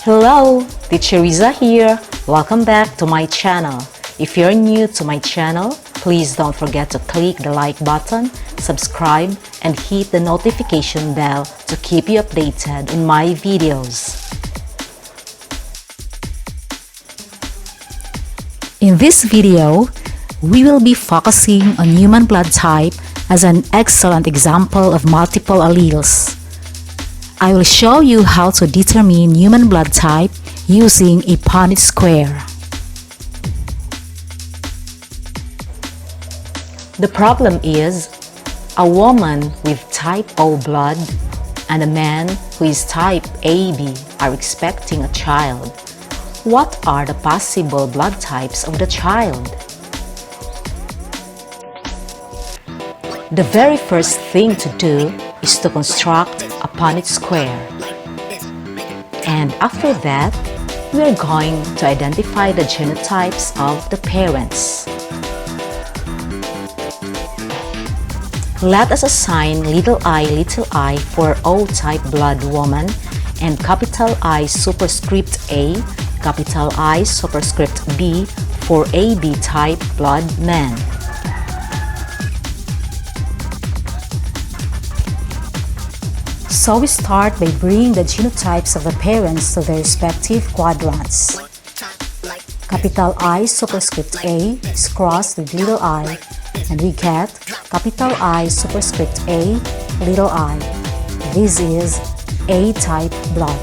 Hello, Teacher Riza here. Welcome back to my channel. If you're new to my channel, please don't forget to click the like button, subscribe, and hit the notification bell to keep you updated on my videos. In this video, we will be focusing on human blood type as an excellent example of multiple alleles. I will show you how to determine human blood type using a Punnett square. The problem is, a woman with type O blood and a man who is type AB are expecting a child. What are the possible blood types of the child? The very first thing to do is to construct a Punnett square. And after that, we are going to identify the genotypes of the parents. Let us assign little I for O-type blood woman and capital I superscript A, capital I superscript B for AB-type blood man. So we start by bringing the genotypes of the parents to their respective quadrants. Capital I superscript A is crossed with little I, and we get capital I superscript A, little I. This is A-type blood.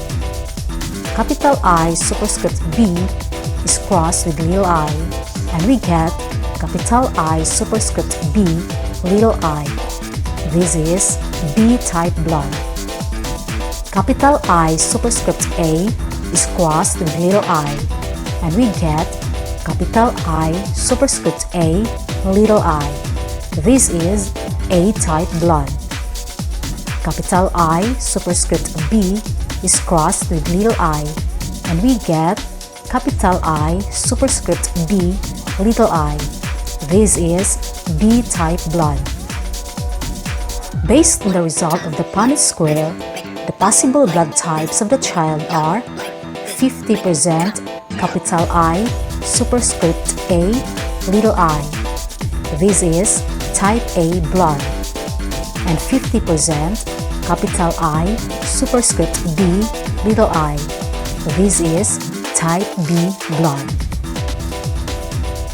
Capital I superscript B is crossed with little I, and we get capital I superscript B, little I. This is B-type blood. Capital I superscript A is crossed with little I, and we get capital I superscript A, little I. This is A-type blood. Capital I superscript B is crossed with little I, and we get capital I superscript B, little I. This is B-type blood. Based on the result of the Punnett square, the possible blood types of the child are 50% capital I superscript A, little I. This is type A blood. And 50% capital I superscript B, little I. This is type B blood.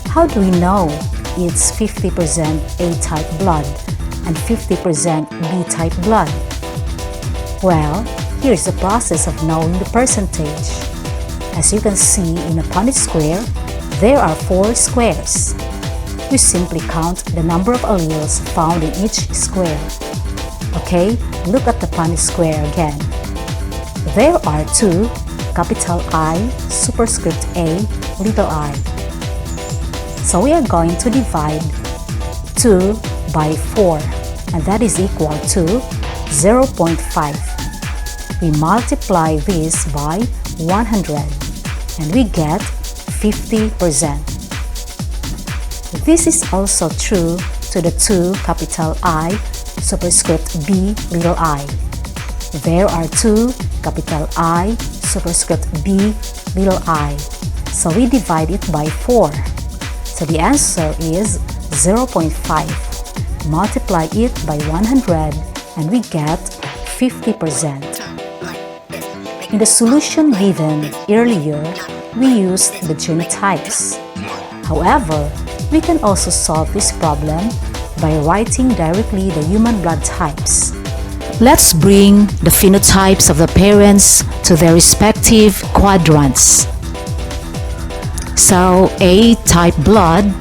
How do we know it's 50% A-type blood and 50% B-type blood? Well, here's the process of knowing the percentage. As you can see in a Punnett square, there are 4 squares. We simply count the number of alleles found in each square. Okay, look at the Punnett square again. There are 2 capital I superscript A, little I. So we are going to divide 2 by 4, and that is equal to 0.5. We multiply this by 100, and we get 50%. This is also true to the 2 capital I superscript B, little I. There are 2 capital I superscript B, little I. So we divide it by 4. So the answer is 0.5. Multiply it by 100, and we get 50%. In the solution given earlier, we used the genotypes. However, we can also solve this problem by writing directly the human blood types. Let's bring the phenotypes of the parents to their respective quadrants. So A-type blood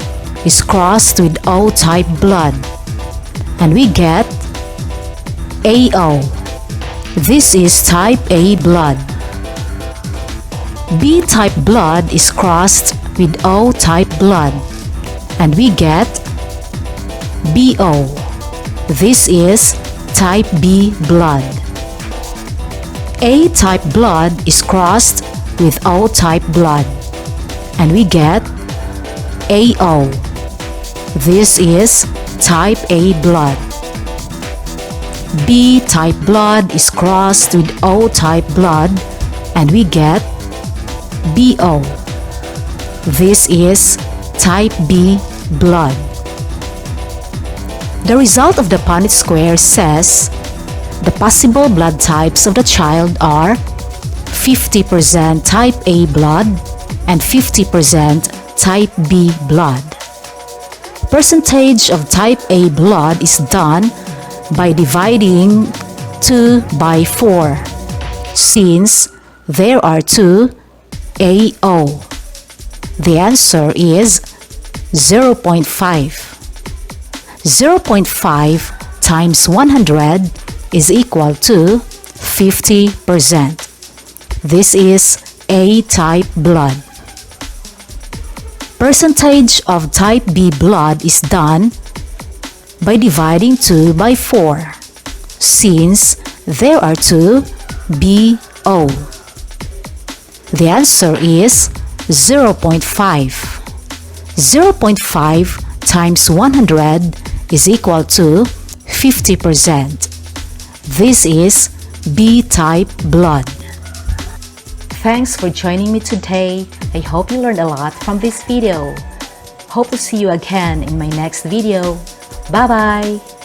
is crossed with O-type blood, and we get AO. This is type A blood. B-type blood is crossed with O-type blood, and we get BO. This is type B blood. A-type blood is crossed with O-type blood, and we get AO. This is type A blood. B-type blood is crossed with O-type blood, and we get BO. This is type B blood. The result of the Punnett square says the possible blood types of the child are 50% type A blood and 50% type B blood. Percentage of type A blood is done by dividing 2 by 4, since there are 2 AO. The answer is 0.5. 0.5 times 100 is equal to 50%. This is A-type blood. Percentage of type B blood is done by dividing 2 by 4, since there are 2 BO. The answer is 0.5. 0.5 times 100 is equal to 50%. This is B-type blood. Thanks for joining me today. I hope you learned a lot from this video. Hope to see you again in my next video. Bye-bye!